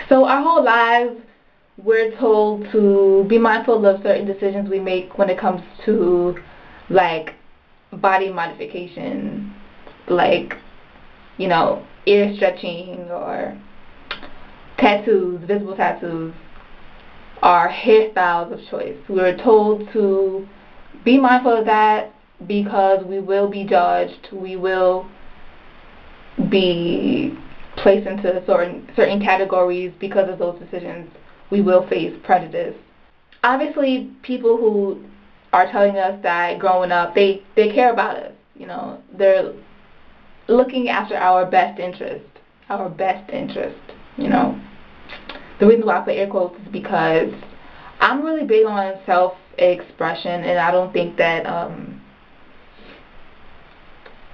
So our whole lives, we're told to be mindful of certain decisions we make when it comes to, like, body modification, like, ear stretching or tattoos, visible tattoos, are hairstyles of choice. We're told to be mindful of that because we will be judged. We will be placed into certain categories because of those decisions. We will face prejudice. Obviously, people who are telling us that growing up, they care about us. They're looking after our best interest. Our best interest, The reason why I put air quotes is because I'm really big on self-expression, and I don't think that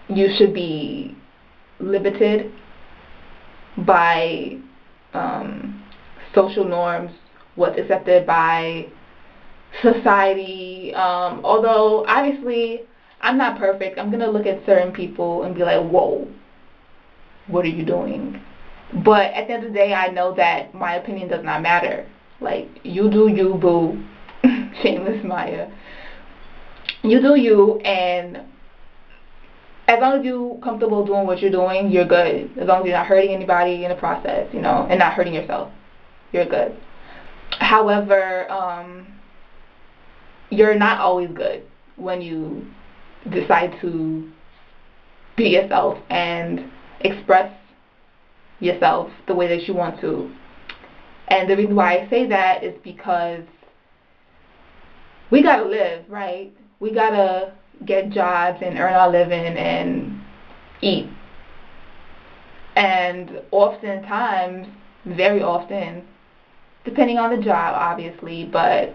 you should be limited by social norms, what's accepted by society. Although, obviously, I'm not perfect. I'm going to look at certain people and be like, whoa, what are you doing? But at the end of the day, I know that my opinion does not matter. Like, you do you, boo. Shameless Maya. You do you, and as long as you're comfortable doing what you're doing, you're good. As long as you're not hurting anybody in the process, and not hurting yourself, you're good. However, you're not always good when you decide to be yourself and express yourself the way that you want to. And the reason why I say that is because we gotta live, right? We gotta get jobs and earn our living and eat. And oftentimes, very often, depending on the job, obviously, but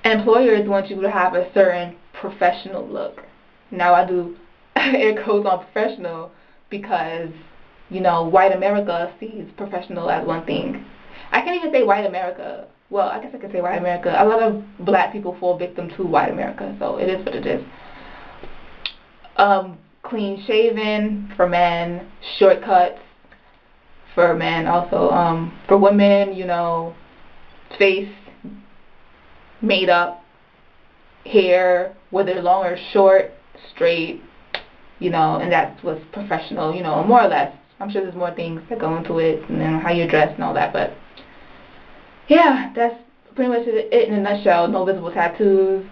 employers want you to have a certain professional look. Now, I do air quotes on professional because, white America sees professional as one thing. I can't even say white America. Well, I guess I could say white America. A lot of black people fall victim to white America, so it is what it is. Clean shaven for men, shortcuts for men also. For women, face made up, hair, whether long or short, straight, and that's what's professional, more or less. I'm sure there's more things that go into it, and then how you dress and all that, but yeah, that's pretty much it in a nutshell. No visible tattoos.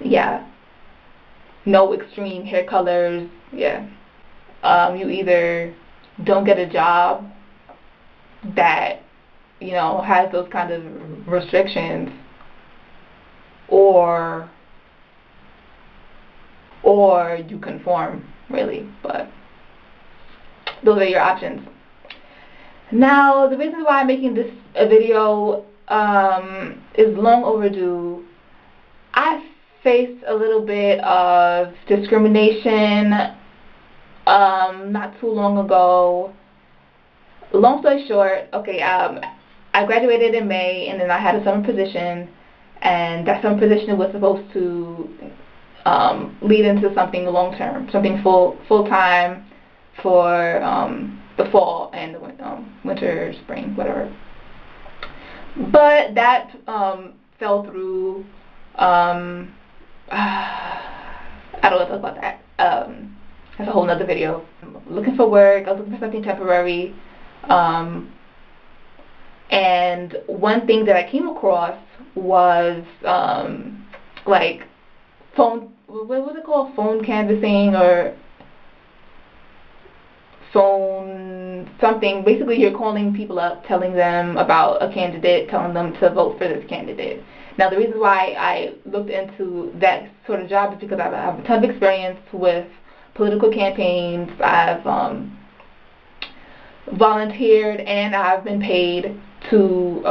Yeah. No extreme hair colors. Yeah. You either don't get a job that, has those kind of restrictions, or you conform, really. But those are your options. Now, the reason why I'm making this a video is long overdue. I faced a little bit of discrimination not too long ago. Long story short, okay, I graduated in May, and then I had a summer position, and that summer position was supposed to lead into something long term, something full time for the fall and the winter, spring, whatever. But that fell through. I don't want to talk about that. That's a whole nother video. Looking for work. I was looking for something temporary. And one thing that I came across was like phone. What was it called? Phone canvassing or phone something. Basically, you're calling people up, telling them about a candidate, telling them to vote for this candidate. Now, the reason why I looked into that sort of job is because I have a ton of experience with political campaigns. I've volunteered and I've been paid to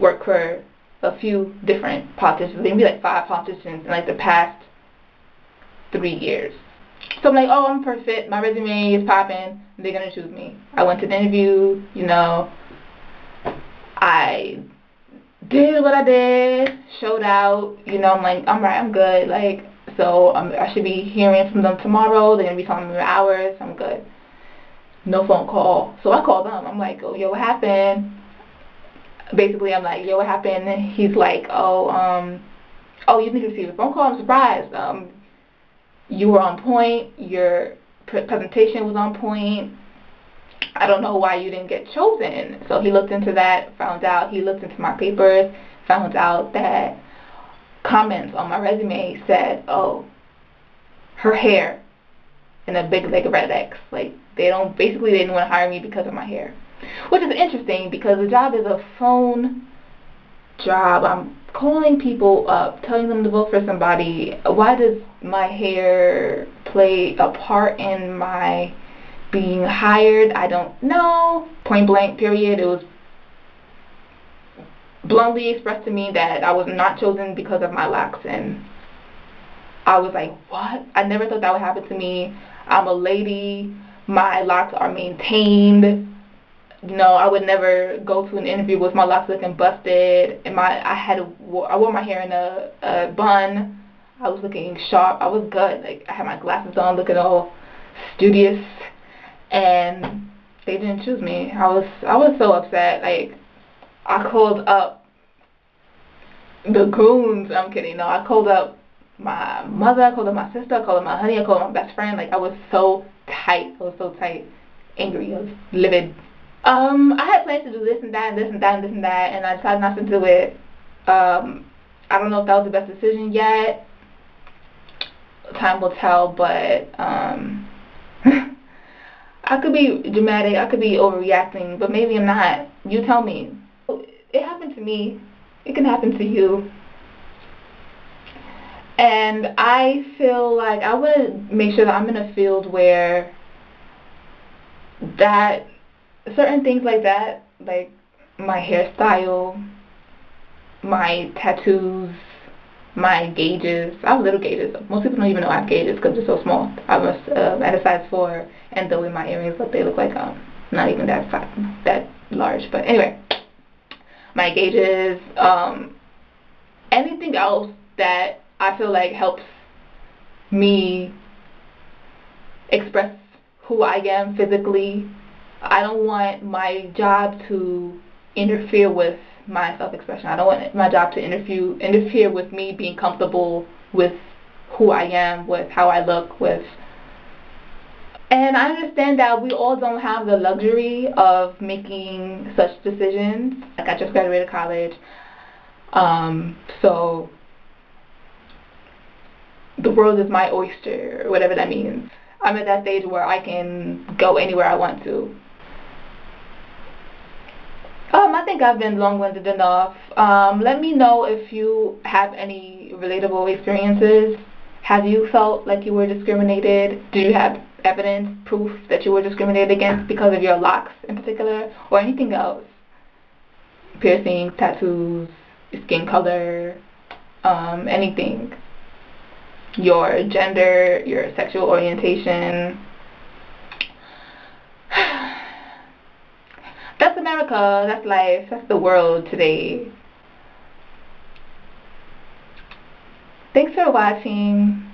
work for a few different politicians, maybe like 5 politicians in like the past 3 years. So I'm like, oh, I'm perfect. My resume is popping. They're going to choose me. I went to the interview, I did what I did, showed out, I'm like, I'm right, I'm good. Like, so I should be hearing from them tomorrow. They're going to be telling me the hours. I'm good. no phone call. So I called them. I'm like, oh, yo, what happened? Basically, I'm like, yo, what happened? He's like, oh, you didn't receive a phone call? I'm surprised. You were on point. Your presentation was on point. I don't know why you didn't get chosen. So he looked into that, found out. He looked into my papers, found out that comments on my resume said, oh, her hair, and a big like red X. Like they didn't want to hire me because of my hair, which is interesting because the job is a phone job. I'm calling people up, telling them to vote for somebody. Why does my hair play a part in my being hired? I don't know. Point blank period. It was bluntly expressed to me that I was not chosen because of my locks, and I was like, what? I never thought that would happen to me. I'm a lady. My locks are maintained. I would never go to an interview with my locks looking busted. And I wore my hair in a bun. I was looking sharp. I was good. Like I had my glasses on, looking all studious, and they didn't choose me. I was so upset. Like I called up the goons. I'm kidding. No, I called up my mother. I called up my sister. I called up my honey. I called up my best friend. Like I was so tight. Angry. I was livid. I had plans to do this and that and this and that and this and that, and I decided not to do it. I don't know if that was the best decision yet. Time will tell, but I could be dramatic. I could be overreacting, but maybe I'm not. You tell me. It happened to me. It can happen to you. And I feel like I want to make sure that I'm in a field where that certain things like that, like my hairstyle, my tattoos, my gauges. I have little gauges. Most people don't even know I have gauges because they're so small. I was at a size 4, and the way my earrings look, they look like not even that large. But anyway, my gauges, anything else that I feel like helps me express who I am physically. I don't want my job to interfere with my self-expression. I don't want my job to interfere with me being comfortable with who I am, with how I look, and I understand that we all don't have the luxury of making such decisions. Like I just graduated college, so the world is my oyster, or whatever that means. I'm at that stage where I can go anywhere I want to. I think I've been long-winded enough. Let me know if you have any relatable experiences. Have you felt like you were discriminated? Do you have evidence, proof that you were discriminated against because of your locks in particular, or anything else? Piercing, tattoos, skin color, anything. Your gender, your sexual orientation. That's America, that's life, that's the world today. Thanks for watching.